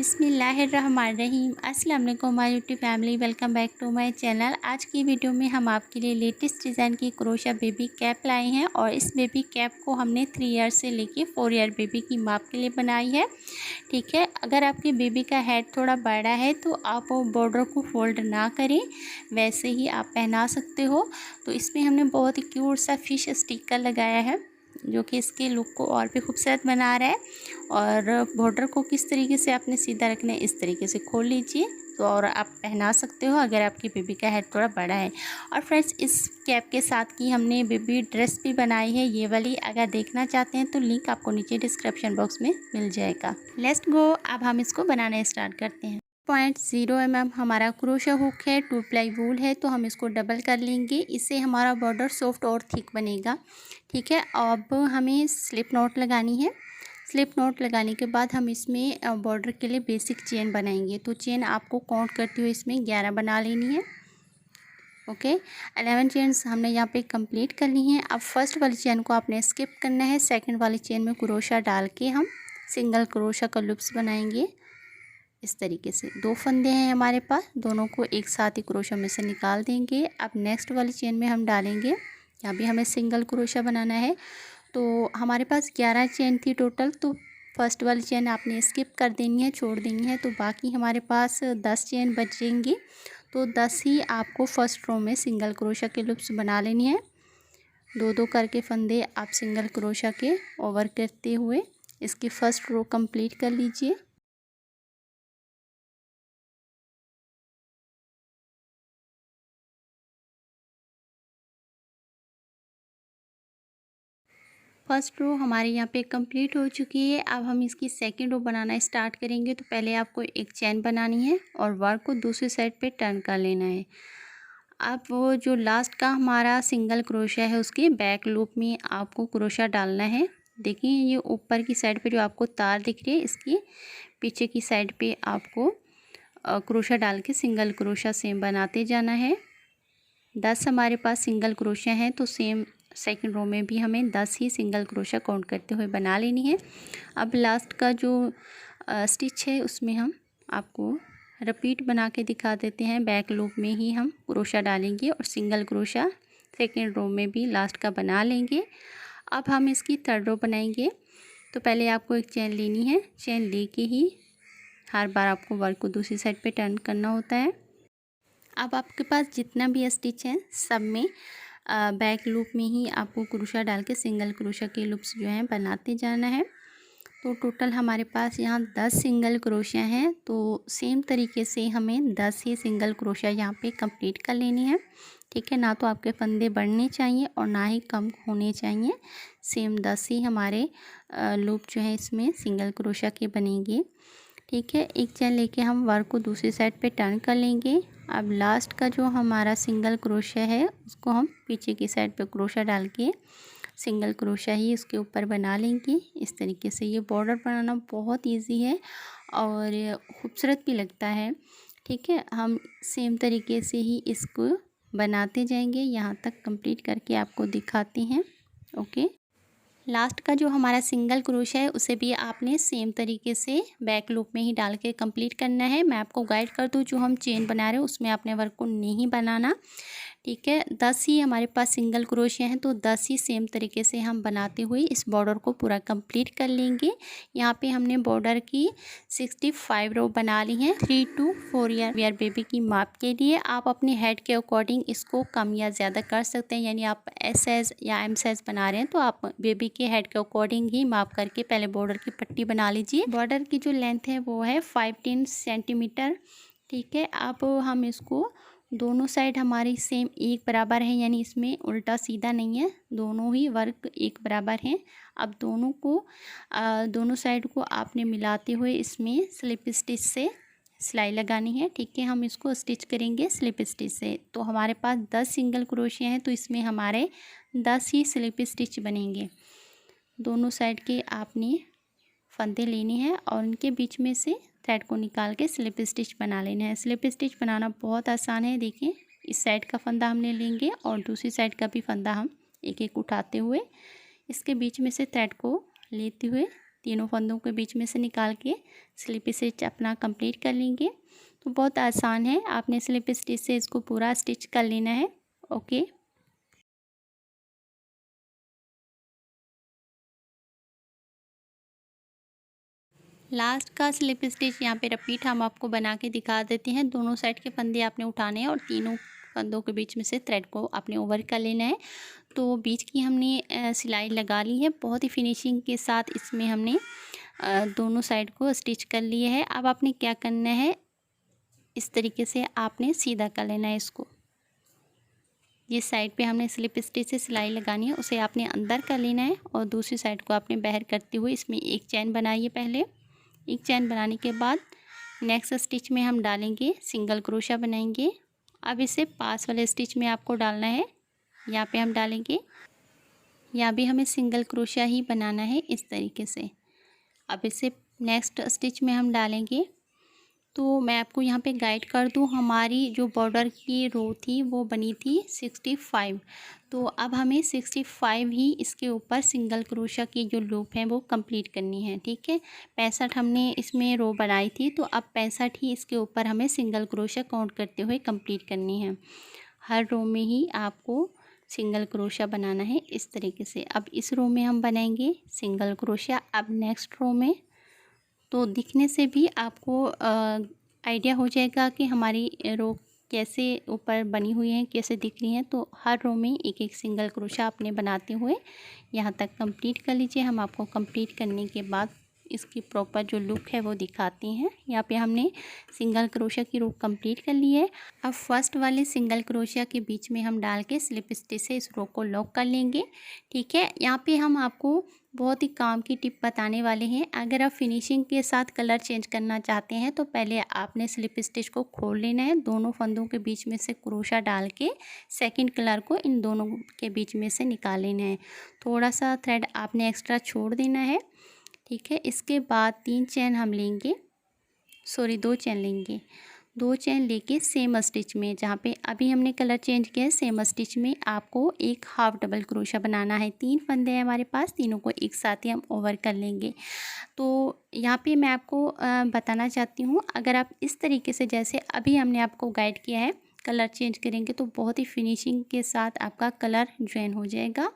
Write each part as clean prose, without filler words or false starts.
बिस्मिल्लाहिर्रहमानिर्रहीम। अस्सलाम वालेकुम my YouTube family, welcome back to my channel. आज की वीडियो में हम आपके लिए लेटेस्ट डिज़ाइन की क्रोशा बेबी कैप लाए हैं और इस बेबी कैप को हमने 3 ईयर से लेके 4 ईयर बेबी की माप के लिए बनाई है। ठीक है, अगर आपके बेबी का हेड थोड़ा बड़ा है तो आप बॉर्डर को फोल्ड ना करें, वैसे ही आप पहना सकते हो। तो इसमें हमने बहुत ही क्यूट सा फिश स्टिकर लगाया है जो कि इसके लुक को और भी खूबसूरत बना रहा है। और बॉर्डर को किस तरीके से आपने सीधा रखना है, इस तरीके से खोल लीजिए तो और आप पहना सकते हो अगर आपकी बेबी का हेड थोड़ा बड़ा है। और फ्रेंड्स, इस कैप के साथ की हमने बेबी ड्रेस भी बनाई है, ये वाली। अगर देखना चाहते हैं तो लिंक आपको नीचे डिस्क्रिप्शन बॉक्स में मिल जाएगा। लेट्स गो, अब हम इसको बनाना स्टार्ट करते हैं। 0.0 mm हमारा क्रोशा हुक है, 2 प्लाई वूल है, तो हम इसको डबल कर लेंगे। इससे हमारा बॉर्डर सॉफ्ट और थिक बनेगा। ठीक है, अब हमें स्लिप नॉट लगानी है। स्लिप नॉट लगाने के बाद हम इसमें बॉर्डर के लिए बेसिक चेन बनाएंगे। तो चेन आपको काउंट करते हुए इसमें 11 बना लेनी है। ओके, 11 चेन्स हमने यहाँ पे कंप्लीट कर ली हैं। अब फर्स्ट वाली चेन को आपने स्किप करना है। सेकंड वाली चेन में क्रोशा डाल के हम सिंगल क्रोशा का लूप्स बनाएंगे। इस तरीके से 2 फंदे हैं हमारे पास, दोनों को एक साथ ही क्रोशा में से निकाल देंगे। अब नेक्स्ट वाली चेन में हम डालेंगे, यहाँ भी हमें सिंगल क्रोशा बनाना है। तो हमारे पास 11 चेन थी टोटल, तो फर्स्ट वाली चेन आपने स्किप कर देनी है, छोड़ देनी है। तो बाकी हमारे पास 10 चेन बचेंगी। तो 10 ही आपको फर्स्ट रो में सिंगल क्रोशा के लूप्स बना लेनी है। 2-2 करके फंदे आप सिंगल क्रोशा के ओवर करते हुए इसकी फर्स्ट रो कंप्लीट कर लीजिए। फर्स्ट रो हमारे यहाँ पे कंप्लीट हो चुकी है। अब हम इसकी सेकंड रो बनाना स्टार्ट करेंगे। तो पहले आपको एक चेन बनानी है और वर्क को दूसरी साइड पे टर्न कर लेना है। अब वो जो लास्ट का हमारा सिंगल क्रोशा है उसके बैक लूप में आपको क्रोशा डालना है। देखिए, ये ऊपर की साइड पे जो आपको तार दिख रही है, इसकी पीछे की साइड पे आपको क्रोशा डाल के सिंगल क्रोशा सेम बनाते जाना है। 10 हमारे पास सिंगल क्रोशा हैं, तो सेम सेकंड रो में भी हमें 10 ही सिंगल क्रोशा काउंट करते हुए बना लेनी है। अब लास्ट का जो स्टिच है उसमें हम आपको रिपीट बना के दिखा देते हैं। बैक लूप में ही हम क्रोशा डालेंगे और सिंगल क्रोशा सेकंड रो में भी लास्ट का बना लेंगे। अब हम इसकी थर्ड रो बनाएंगे। तो पहले आपको एक चेन लेनी है, चेन लेके ही हर बार आपको वर्क को दूसरी साइड पे टर्न करना होता है। अब आपके पास जितना भी स्टिच है सब में बैक लूप में ही आपको क्रोशा डाल के सिंगल क्रोशा के लूप्स जो हैं बनाते जाना है। तो टोटल हमारे पास यहाँ 10 सिंगल क्रोशा हैं। तो सेम तरीके से हमें 10 ही सिंगल क्रोशा यहाँ पे कंप्लीट कर लेनी है। ठीक है, ना तो आपके फंदे बढ़ने चाहिए और ना ही कम होने चाहिए। सेम 10 ही हमारे लूप जो है इसमें सिंगल क्रोशा के बनेंगे। ठीक है, एक चेन लेके हम वर्क को दूसरी साइड पे टर्न कर लेंगे। अब लास्ट का जो हमारा सिंगल क्रोशा है उसको हम पीछे की साइड पे क्रोशा डाल के सिंगल क्रोशा ही इसके ऊपर बना लेंगे। इस तरीके से ये बॉर्डर बनाना बहुत इजी है और खूबसूरत भी लगता है। ठीक है, हम सेम तरीके से ही इसको बनाते जाएंगे, यहाँ तक कंप्लीट करके आपको दिखाते हैं। ओके, लास्ट का जो हमारा सिंगल क्रोशा है उसे भी आपने सेम तरीके से बैक लूप में ही डाल के कंप्लीट करना है। मैं आपको गाइड कर दूँ, जो हम चेन बना रहे हैं उसमें आपने वर्क को नहीं बनाना। ठीक है, 10 ही हमारे पास सिंगल क्रोशे हैं, तो 10 ही सेम तरीके से हम बनाते हुए इस बॉर्डर को पूरा कंप्लीट कर लेंगे। यहाँ पे हमने बॉर्डर की 65 रो बना ली हैं 3 to 4 ईयर बेबी की माप के लिए। आप अपने हेड के अकॉर्डिंग इसको कम या ज़्यादा कर सकते हैं। यानी आप एस साइज़ या एम साइज़ बना रहे हैं तो आप बेबी के हेड के अकॉर्डिंग ही माप करके पहले बॉर्डर की पट्टी बना लीजिए। बॉर्डर की जो लेंथ है वो है 5-10 सेंटीमीटर। ठीक है, अब हम इसको दोनों साइड हमारी सेम एक बराबर है, यानी इसमें उल्टा सीधा नहीं है, दोनों ही वर्क एक बराबर हैं। अब दोनों साइड को आपने मिलाते हुए इसमें स्लिप स्टिच से सिलाई लगानी है। ठीक है, हम इसको स्टिच करेंगे स्लिप स्टिच से। तो हमारे पास 10 सिंगल क्रोशे हैं, तो इसमें हमारे 10 ही स्लिप स्टिच बनेंगे। दोनों साइड के आपने फंदे लेने हैं और उनके बीच में से थ्रेड को निकाल के स्लिप स्टिच बना लेना है। स्लिप स्टिच बनाना बहुत आसान है। देखिए, इस साइड का फंदा हमने लेंगे और दूसरी साइड का भी फंदा हम एक एक उठाते हुए इसके बीच में से थ्रेड को लेते हुए तीनों फंदों के बीच में से निकाल के स्लिप स्टिच अपना कंप्लीट कर लेंगे। तो बहुत आसान है, आपने स्लिप स्टिच से इसको पूरा स्टिच कर लेना है। ओके, लास्ट का स्लिप स्टिच यहाँ पे रिपीट हम आपको बना के दिखा देते हैं। दोनों साइड के फंदे आपने उठाने हैं और तीनों फंदों के बीच में से थ्रेड को आपने ओवर कर लेना है। तो बीच की हमने सिलाई लगा ली है, बहुत ही फिनिशिंग के साथ इसमें हमने दोनों साइड को स्टिच कर लिए है। अब आपने क्या करना है, इस तरीके से आपने सीधा कर लेना है इसको। जिस साइड पे हमने स्लिप स्टिच से सिलाई लगानी है उसे आपने अंदर कर लेना है और दूसरी साइड को आपने बाहर करते हुए इसमें एक चैन बनाइए। पहले एक चैन बनाने के बाद नेक्स्ट स्टिच में हम डालेंगे सिंगल क्रोशा बनाएंगे। अब इसे पास वाले स्टिच में आपको डालना है, यहाँ पे हम डालेंगे। यहाँ भी हमें सिंगल क्रोशा ही बनाना है इस तरीके से। अब इसे नेक्स्ट स्टिच में हम डालेंगे। तो मैं आपको यहाँ पे गाइड कर दूँ, हमारी जो बॉर्डर की रो थी वो बनी थी 65। तो अब हमें 65 ही इसके ऊपर सिंगल क्रोशा की जो लूप है वो कंप्लीट करनी है। ठीक है, 65 हमने इसमें रो बनाई थी, तो अब 65 ही इसके ऊपर हमें सिंगल क्रोशा काउंट करते हुए कंप्लीट करनी है। हर रो में ही आपको सिंगल क्रोशा बनाना है इस तरीके से। अब इस रो में हम बनाएंगे सिंगल क्रोशा। अब नेक्स्ट रो में तो दिखने से भी आपको आइडिया हो जाएगा कि हमारी रो कैसे ऊपर बनी हुई है, कैसे दिख रही हैं। तो हर रो में एक एक सिंगल क्रोशा आपने बनाते हुए यहाँ तक कंप्लीट कर लीजिए। हम आपको कंप्लीट करने के बाद इसकी प्रॉपर जो लुक है वो दिखाते हैं। यहाँ पे हमने सिंगल क्रोशा की रो कंप्लीट कर ली है। अब फर्स्ट वाले सिंगल क्रोशा के बीच में हम डाल के स्लिप स्टिच से इस रो को लॉक कर लेंगे। ठीक है, यहाँ पे हम आपको बहुत ही काम की टिप बताने वाले हैं। अगर आप फिनिशिंग के साथ कलर चेंज करना चाहते हैं तो पहले आपने स्लिप स्टिच को खोल लेना है, दोनों फंदों के बीच में से क्रोशा डाल के सेकंड कलर को इन दोनों के बीच में से निकाल लेना है। थोड़ा सा थ्रेड आपने एक्स्ट्रा छोड़ देना है। ठीक है, इसके बाद 3 चैन हम लेंगे, 2 चैन लेंगे। 2 चैन लेके सेम स्टिच में, जहाँ पे अभी हमने कलर चेंज किया है, सेम स्टिच में आपको एक हाफ डबल क्रोशा बनाना है। 3 फंदे हैं हमारे पास, तीनों को एक साथ ही हम ओवर कर लेंगे। तो यहाँ पे मैं आपको बताना चाहती हूँ, अगर आप इस तरीके से जैसे अभी हमने आपको गाइड किया है कलर चेंज करेंगे तो बहुत ही फिनिशिंग के साथ आपका कलर ज्वाइन हो जाएगा।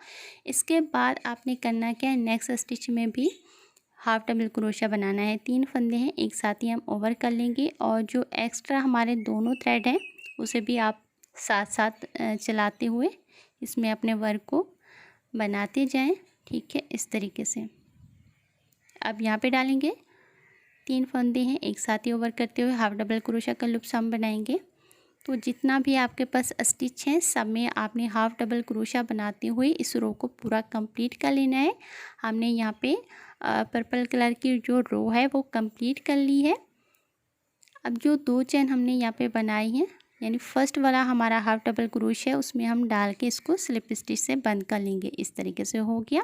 इसके बाद आपने करना क्या है, नेक्स्ट स्टिच में भी हाफ डबल क्रोशा बनाना है। 3 फंदे हैं, एक साथ ही हम ओवर कर लेंगे और जो एक्स्ट्रा हमारे दोनों थ्रेड हैं उसे भी आप साथ साथ चलाते हुए इसमें अपने वर्क को बनाते जाएं। ठीक है, इस तरीके से। अब यहाँ पे डालेंगे, 3 फंदे हैं, एक साथ ही ओवर करते हुए हाफ डबल क्रोशा का लूप्स हम बनाएंगे। तो जितना भी आपके पास स्टिच हैं सब में आपने हाफ डबल क्रोशा बनाते हुए इस रो को पूरा कंप्लीट कर लेना है। हमने यहाँ पे पर्पल कलर की जो रो है वो कंप्लीट कर ली है। अब जो 2 चैन हमने यहाँ पे बनाई हैं, यानी फर्स्ट वाला हमारा हाफ डबल क्रोशा है, उसमें हम डाल के इसको स्लिप स्टिच से बंद कर लेंगे। इस तरीके से हो गया।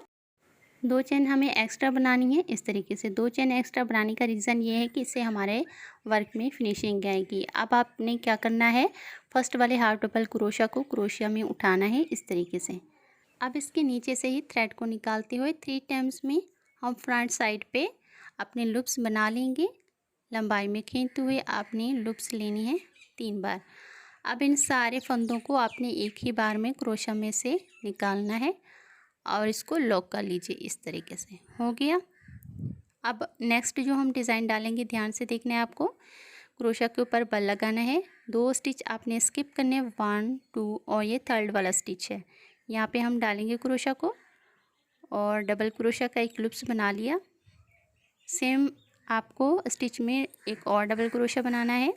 2 चैन हमें एक्स्ट्रा बनानी है इस तरीके से। 2 चैन एक्स्ट्रा बनाने का रीज़न ये है कि इससे हमारे वर्क में फिनिशिंग आएगी। अब आपने क्या करना है, फर्स्ट वाले हाफ डबल क्रोशा को क्रोशिया में उठाना है इस तरीके से। अब इसके नीचे से ही थ्रेड को निकालते हुए 3 टाइम्स में हम फ्रंट साइड पे अपने लूप्स बना लेंगे। लंबाई में खींचते हुए आपने लूप्स लेनी है 3 बार। अब इन सारे फंदों को आपने एक ही बार में क्रोशा में से निकालना है और इसको लॉक कर लीजिए। इस तरीके से हो गया। अब नेक्स्ट जो हम डिज़ाइन डालेंगे, ध्यान से देखना है आपको। क्रोशा के ऊपर बल लगाना है, 2 स्टिच आपने स्किप करने हैं, 1 2 और ये थर्ड वाला स्टिच है। यहाँ पे हम डालेंगे क्रोशा को और डबल क्रोशा का एक लूप्स बना लिया। सेम आपको स्टिच में एक और डबल क्रोशा बनाना है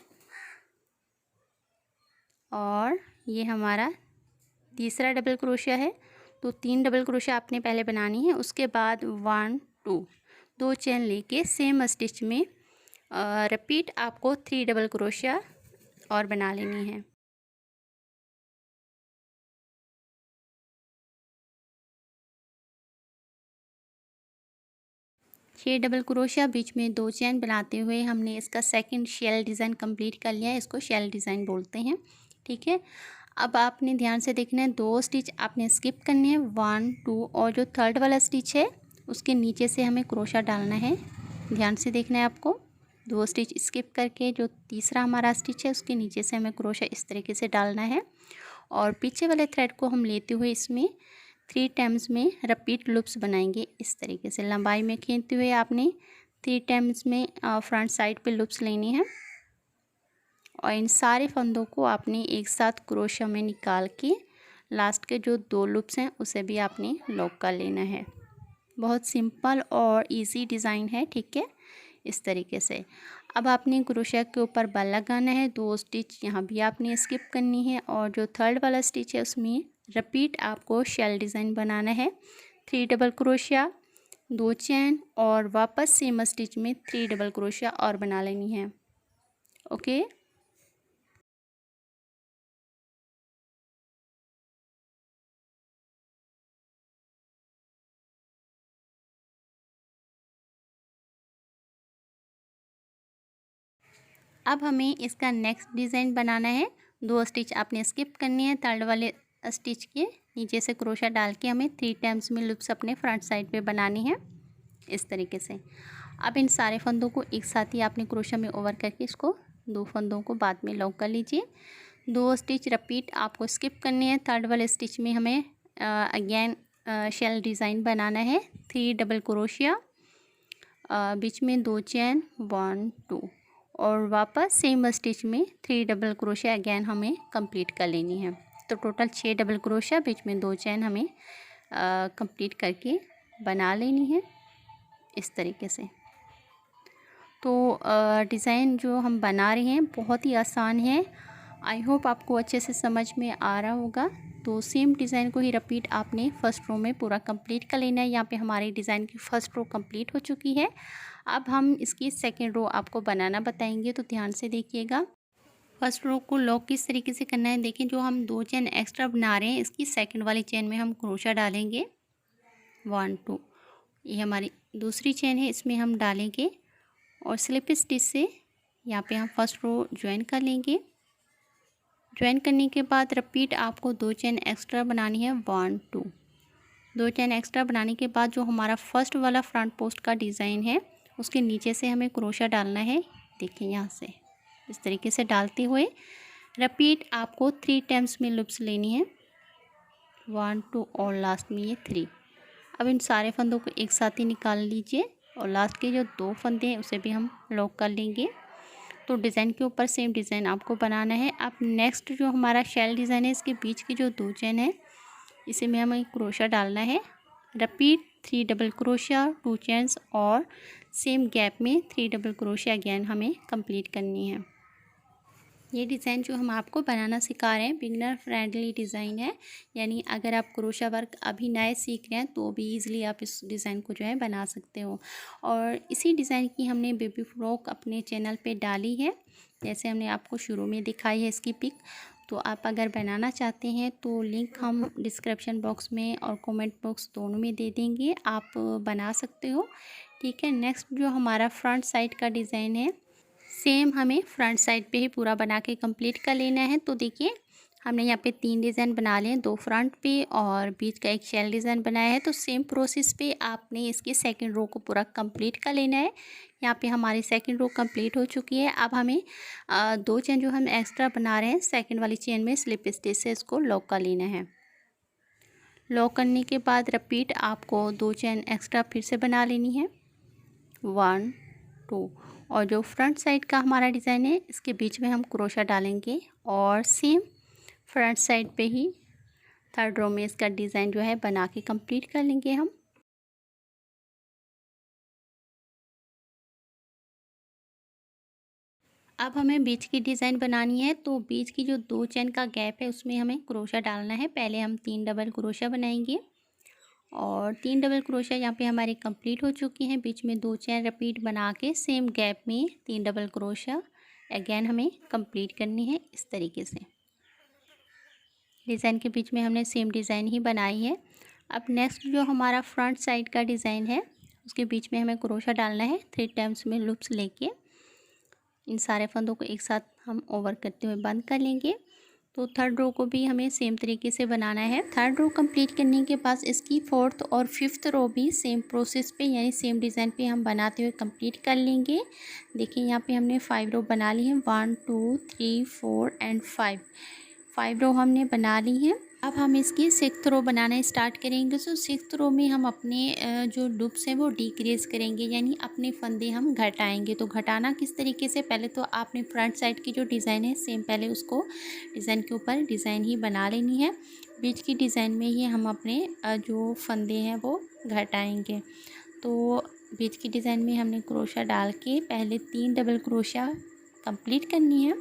और ये हमारा तीसरा डबल क्रोशा है। तो 3 डबल क्रोशा आपने पहले बनानी है, उसके बाद 1 2 चैन लेके सेम स्टिच में रिपीट आपको 3 डबल क्रोशा और बना लेनी है। 6 डबल क्रोशिया बीच में 2 चैन बनाते हुए हमने इसका सेकंड शेल डिज़ाइन कंप्लीट कर लिया है। इसको शेल डिज़ाइन बोलते हैं। ठीक है, अब आपने ध्यान से देखना है, 2 स्टिच आपने स्किप करने हैं, 1 2 और जो थर्ड वाला स्टिच है उसके नीचे से हमें क्रोशा डालना है। ध्यान से देखना है आपको। 2 स्टिच स्किप करके जो तीसरा हमारा स्टिच है उसके नीचे से हमें क्रोशा इस तरीके से डालना है और पीछे वाले थ्रेड को हम लेते हुए इसमें 3 टाइम्स में रिपीट लूप्स बनाएंगे। इस तरीके से लंबाई में खींचते हुए आपने 3 टाइम्स में फ्रंट साइड पे लूप्स लेनी है और इन सारे फंदों को आपने एक साथ क्रोशा में निकाल के लास्ट के जो 2 लूप्स हैं उसे भी आपने लॉक कर लेना है। बहुत सिंपल और इजी डिज़ाइन है, ठीक है। इस तरीके से अब आपने क्रोशा के ऊपर बल लगाना है। 2 स्टिच यहाँ भी आपने स्किप करनी है और जो थर्ड वाला स्टिच है उसमें रिपीट आपको शेल डिज़ाइन बनाना है। 3 डबल क्रोशिया, 2 चेन और वापस सेम स्टिच में 3 डबल क्रोशिया और बना लेनी है। ओके। अब हमें इसका नेक्स्ट डिज़ाइन बनाना है। 2 स्टिच आपने स्किप करनी है। थर्ड वाले स्टिच के नीचे से क्रोशा डाल के हमें 3 टाइम्स में लूप्स अपने फ्रंट साइड पे बनानी है इस तरीके से। अब इन सारे फंदों को एक साथ ही आपने क्रोशा में ओवर करके इसको 2 फंदों को बाद में लॉक कर लीजिए। 2 स्टिच रिपीट आपको स्किप करनी है। थर्ड वाले स्टिच में हमें अगेन शेल डिज़ाइन बनाना है। 3 डबल क्रोशिया, बीच में 2 चेन, 1 2 और वापस सेम स्टिच में 3 डबल क्रोशिया अगेन हमें कंप्लीट कर लेनी है। तो टोटल 6 डबल क्रोशिया, बीच में 2 चेन हमें कंप्लीट करके बना लेनी है इस तरीके से। तो डिज़ाइन जो हम बना रहे हैं बहुत ही आसान है। आई होप आपको अच्छे से समझ में आ रहा होगा। तो सेम डिज़ाइन को ही रिपीट आपने फर्स्ट रो में पूरा कंप्लीट कर लेना है। यहाँ पे हमारी डिज़ाइन की फ़र्स्ट रो कंप्लीट हो चुकी है। अब हम इसकी सेकंड रो आपको बनाना बताएंगे, तो ध्यान से देखिएगा। फर्स्ट रो को लॉक किस तरीके से करना है, देखिए जो हम 2 चेन एक्स्ट्रा बना रहे हैं इसकी सेकंड वाली चेन में हम क्रोशा डालेंगे 1 2। ये हमारी दूसरी चेन है, इसमें हम डालेंगे और स्लिप स्टिच से यहाँ पे हम फर्स्ट रो ज्वाइन कर लेंगे। ज्वाइन करने के बाद रिपीट आपको 2 चेन एक्स्ट्रा बनानी है 1 2। 2 चेन एक्स्ट्रा बनाने के बाद जो हमारा फर्स्ट वाला फ्रंट पोस्ट का डिज़ाइन है उसके नीचे से हमें क्रोशा डालना है। देखिए यहाँ से इस तरीके से डालते हुए रिपीट आपको 3 टाइम्स में लूप्स लेनी है 1 2 और लास्ट में ये 3। अब इन सारे फंदों को एक साथ ही निकाल लीजिए और लास्ट के जो 2 फंदे हैं उसे भी हम लॉक कर लेंगे। तो डिज़ाइन के ऊपर सेम डिज़ाइन आपको बनाना है। अब नेक्स्ट जो हमारा शेल डिज़ाइन है इसके बीच की जो 2 चेन है इसे में हमें क्रोशा डालना है। रिपीट 3 डबल क्रोशिया, 2 चेन्स और सेम गैप में 3 डबल क्रोशिया अगेन हमें कंप्लीट करनी है। ये डिज़ाइन जो हम आपको बनाना सिखा रहे हैं बिगनर फ्रेंडली डिज़ाइन है, यानी अगर आप क्रोशा वर्क अभी नए सीख रहे हैं तो भी इजीली आप इस डिज़ाइन को जो है बना सकते हो। और इसी डिज़ाइन की हमने बेबी फ्रॉक अपने चैनल पे डाली है, जैसे हमने आपको शुरू में दिखाई है इसकी पिक। तो आप अगर बनाना चाहते हैं तो लिंक हम डिस्क्रिप्शन बॉक्स में और कमेंट बॉक्स दोनों में दे देंगे, आप बना सकते हो, ठीक है। नेक्स्ट जो हमारा फ्रंट साइड का डिज़ाइन है सेम हमें फ्रंट साइड पे ही पूरा बना के कंप्लीट कर लेना है। तो देखिए हमने यहाँ पे 3 डिज़ाइन बना लिए हैं, 2 फ्रंट पे और बीच का एक शेल डिज़ाइन बनाया है। तो सेम प्रोसेस पे आपने इसकी सेकंड रो को पूरा कंप्लीट कर लेना है। यहाँ पे हमारी सेकंड रो कंप्लीट हो चुकी है। अब हमें 2 चेन जो हम एक्स्ट्रा बना रहे हैं सेकंड वाली चेन में स्लिप स्टिच से इसको लॉक कर लेना है। लॉक करने के बाद रिपीट आपको 2 चेन एक्स्ट्रा फिर से बना लेनी है 1 2 और जो फ्रंट साइड का हमारा डिज़ाइन है इसके बीच में हम क्रोशा डालेंगे और सेम फ्रंट साइड पे ही थर्ड रो में इसका डिज़ाइन जो है बना के कंप्लीट कर लेंगे हम। अब हमें बीच की डिज़ाइन बनानी है, तो बीच की जो 2 चेन का गैप है उसमें हमें क्रोशा डालना है। पहले हम 3 डबल क्रोशा बनाएंगे और 3 डबल क्रोशा यहाँ पे हमारी कंप्लीट हो चुकी हैं। बीच में 2 चेन रिपीट बना के सेम गैप में 3 डबल क्रोशा अगेन हमें कंप्लीट करनी है इस तरीके से। डिज़ाइन के बीच में हमने सेम डिज़ाइन ही बनाई है। अब नेक्स्ट जो हमारा फ्रंट साइड का डिज़ाइन है उसके बीच में हमें क्रोशा डालना है 3 टाइम्स में लूप्स लेके इन सारे फंदों को एक साथ हम ओवर करते हुए बंद कर लेंगे। तो थर्ड रो को भी हमें सेम तरीके से बनाना है। थर्ड रो कंप्लीट करने के बाद इसकी फोर्थ और फिफ्थ रो भी सेम प्रोसेस पे यानी सेम डिज़ाइन पे हम बनाते हुए कंप्लीट कर लेंगे। देखिए यहाँ पे हमने 5 रो बना ली हैं, 1 2 3 4 एंड 5 रो हमने बना ली हैं। अब हम इसकी सिक्स्थ रो बनाना स्टार्ट करेंगे। सो सिक्स्थ रो में हम अपने जो लूप्स हैं वो डिक्रीज करेंगे, यानी अपने फंदे हम घटाएंगे। तो घटाना किस तरीके से, पहले तो आपने फ्रंट साइड की जो डिज़ाइन है सेम पहले उसको डिज़ाइन के ऊपर डिज़ाइन ही बना लेनी है। बीच की डिज़ाइन में ही हम अपने जो फंदे हैं वो घटाएंगे। तो बीच की डिज़ाइन में हमने क्रोशा डाल के पहले 3 डबल क्रोशा कंप्लीट करनी है।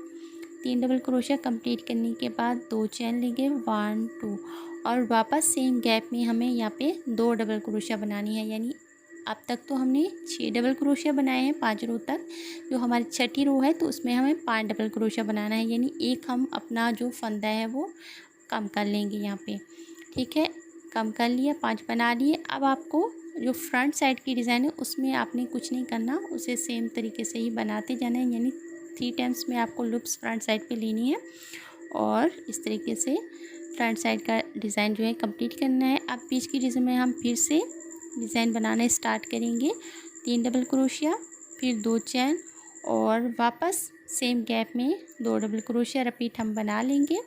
3 डबल क्रोशिया कंप्लीट करने के बाद 2 चेन लेंगे, 1 2 और वापस सेम गैप में हमें यहाँ पे 2 डबल क्रोशिया बनानी है। यानी अब तक तो हमने 6 डबल क्रोशिया बनाए हैं 5 रो तक। जो हमारी छठी रो है तो उसमें हमें 5 डबल क्रोशिया बनाना है, यानी एक हम अपना जो फंदा है वो कम कर लेंगे यहाँ पे। ठीक है, कम कर लिया, 5 बना लिए। अब आपको जो फ्रंट साइड की डिज़ाइन है उसमें आपने कुछ नहीं करना, उसे सेम तरीके से ही बनाते जाना है। यानी 3 टाइम्स में आपको लूप्स फ्रंट साइड पे लेनी है और इस तरीके से फ्रंट साइड का डिज़ाइन जो है कंप्लीट करना है। अब बीच की डिज़ाइन में हम फिर से डिज़ाइन बनाना स्टार्ट करेंगे। 3 डबल क्रोशिया, फिर 2 चेन और वापस सेम गैप में 2 डबल क्रोशिया रिपीट हम बना लेंगे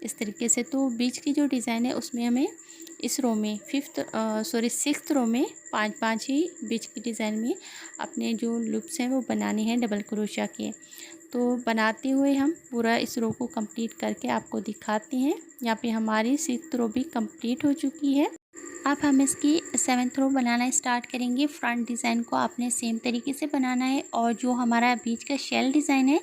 इस तरीके से। तो बीच की जो डिज़ाइन है उसमें हमें इस रो में सिक्स्थ रो में 5-5 ही बीच की डिज़ाइन में अपने जो लूप्स हैं वो बनाने हैं डबल क्रोशिया के। तो बनाते हुए हम पूरा इस रो को कंप्लीट करके आपको दिखाते हैं। यहाँ पे हमारी सिक्स्थ रो भी कंप्लीट हो चुकी है। अब हम इसकी 7th रो बनाना स्टार्ट करेंगे। फ्रंट डिज़ाइन को आपने सेम तरीके से बनाना है और जो हमारा बीच का शेल डिज़ाइन है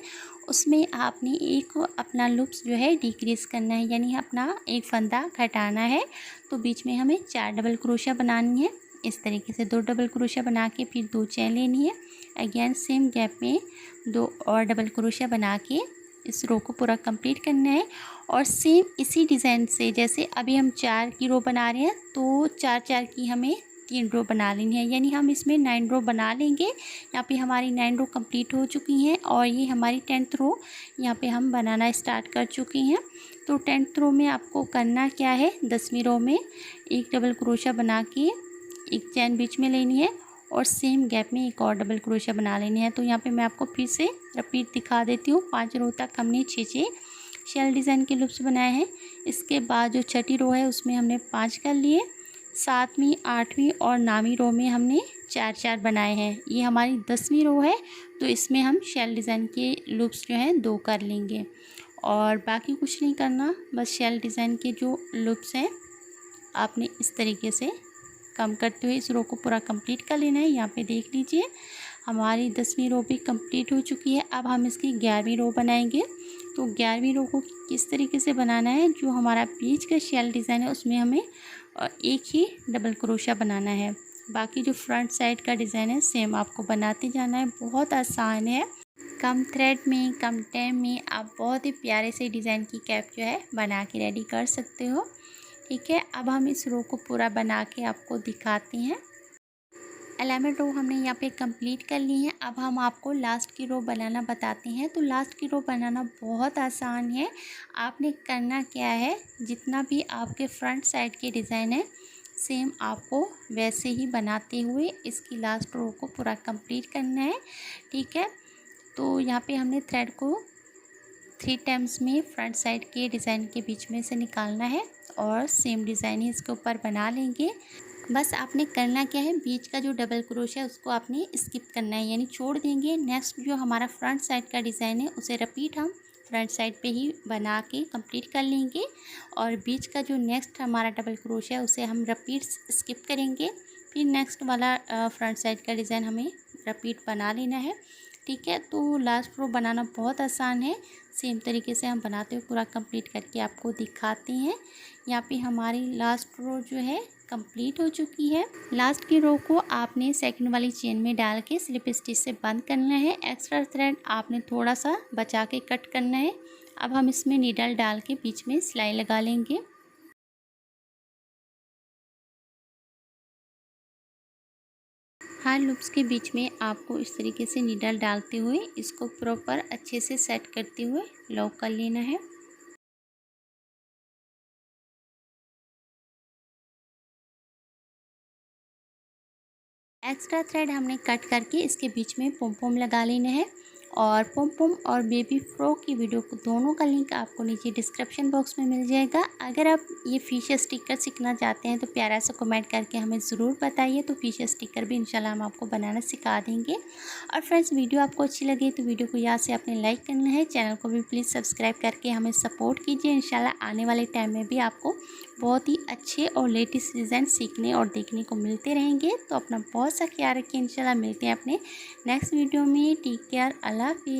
उसमें आपने एक अपना लूप्स जो है डिक्रीज़ करना है, यानी अपना एक फंदा घटाना है। तो बीच में हमें 4 डबल क्रोशिया बनानी है इस तरीके से। 2 डबल क्रोशिया बना के फिर 2 चेन लेनी है। अगेन सेम गैप में 2 और डबल क्रोशिया बना के इस रो को पूरा कंप्लीट करना है। और सेम इसी डिज़ाइन से जैसे अभी हम 4 की रो बना रहे हैं तो 4-4 की हमें 3 रो बना लेनी है, यानी हम इसमें 9 रो बना लेंगे। यहाँ पे हमारी 9 रो कंप्लीट हो चुकी हैं और ये हमारी 10th रो यहाँ पे हम बनाना स्टार्ट कर चुके हैं। तो 10th रो में आपको करना क्या है, 10वीं रो में एक डबल क्रोशिया बना के एक चैन बीच में लेनी है और सेम गैप में एक और डबल क्रोशिया बना लेनी है। तो यहाँ पे मैं आपको फिर से रिपीट दिखा देती हूँ। 5 रो तक हमने 6 शेल डिज़ाइन के लूप्स बनाए हैं। इसके बाद जो छठी रो है उसमें हमने 5 कर लिए। 7वीं 8वीं और 9वीं रो में हमने 4-4 बनाए हैं। ये हमारी 10वीं रो है तो इसमें हम शेल डिज़ाइन के लूप्स जो हैं 2 कर लेंगे और बाकी कुछ नहीं करना। बस शेल डिज़ाइन के जो लूप्स हैं आपने इस तरीके से कम करते हुए इस रो को पूरा कंप्लीट कर लेना है। यहाँ पे देख लीजिए हमारी 10वीं रो भी कंप्लीट हो चुकी है। अब हम इसकी 11वीं रो बनाएंगे। तो 11वीं रो को किस तरीके से बनाना है, जो हमारा बीच का शेल डिज़ाइन है उसमें हमें एक ही डबल क्रोशिया बनाना है। बाकी जो फ्रंट साइड का डिज़ाइन है सेम आपको बनाते जाना है। बहुत आसान है, कम थ्रेड में कम टाइम में आप बहुत ही प्यारे से डिज़ाइन की कैप जो है बना के रेडी कर सकते हो। ठीक है, अब हम इस रो को पूरा बना के आपको दिखाते हैं। 11 रो हमने यहाँ पे कंप्लीट कर ली है। अब हम आपको लास्ट की रो बनाना बताते हैं। तो लास्ट की रो बनाना बहुत आसान है। आपने करना क्या है, जितना भी आपके फ्रंट साइड के डिज़ाइन है सेम आपको वैसे ही बनाते हुए इसकी लास्ट रो को पूरा कंप्लीट करना है। ठीक है, तो यहाँ पे हमने थ्रेड को 3 टाइम्स में फ्रंट साइड के डिज़ाइन के बीच में से निकालना है और सेम डिज़ाइन ही इसके ऊपर बना लेंगे। बस आपने करना क्या है, बीच का जो डबल क्रोशिया है उसको आपने स्किप करना है, यानी छोड़ देंगे। नेक्स्ट जो हमारा फ्रंट साइड का डिज़ाइन है उसे रिपीट हम फ्रंट साइड पे ही बना के कंप्लीट कर लेंगे और बीच का जो नेक्स्ट हमारा डबल क्रोशिया है उसे हम रिपीट स्किप करेंगे। फिर नेक्स्ट वाला फ्रंट साइड का डिज़ाइन हमें रिपीट बना लेना है। ठीक है, तो लास्ट रो बनाना बहुत आसान है। सेम तरीके से हम बनाते हुए पूरा कंप्लीट करके आपको दिखाते हैं। यहाँ पे हमारी लास्ट रो जो है कंप्लीट हो चुकी है। लास्ट की रो को आपने सेकंड वाली चेन में डाल के स्लिप स्टिच से बंद करना है। एक्स्ट्रा थ्रेड आपने थोड़ा सा बचा के कट करना है। अब हम इसमें नीडल डाल के बीच में सिलाई लगा लेंगे। हर लूप्स के बीच में आपको इस तरीके से नीडल डालते हुए इसको प्रॉपर अच्छे से सेट करते हुए लॉक कर लेना है। एक्स्ट्रा थ्रेड हमने कट करके इसके बीच में पॉम पॉम लगा लेने हैं। और पॉम पॉम और बेबी फ्रॉक की वीडियो को दोनों का लिंक आपको नीचे डिस्क्रिप्शन बॉक्स में मिल जाएगा। अगर आप ये फिश स्टिकर सीखना चाहते हैं तो प्यारा सा कमेंट करके हमें ज़रूर बताइए, तो फिश स्टिकर भी इंशाल्लाह हम आपको बनाना सिखा देंगे। और फ्रेंड्स, वीडियो आपको अच्छी लगे तो वीडियो को याद से आपने लाइक करना है, चैनल को भी प्लीज़ सब्सक्राइब करके हमें सपोर्ट कीजिए। इंशाल्लाह आने वाले टाइम में भी आपको बहुत ही अच्छे और लेटेस्ट डिज़ाइन सीखने और देखने को मिलते रहेंगे। तो अपना बहुत सा ख्याल रखिए। इंशाल्लाह मिलते हैं अपने नेक्स्ट वीडियो में। टेक केयर, अल्लाह हाफिज़।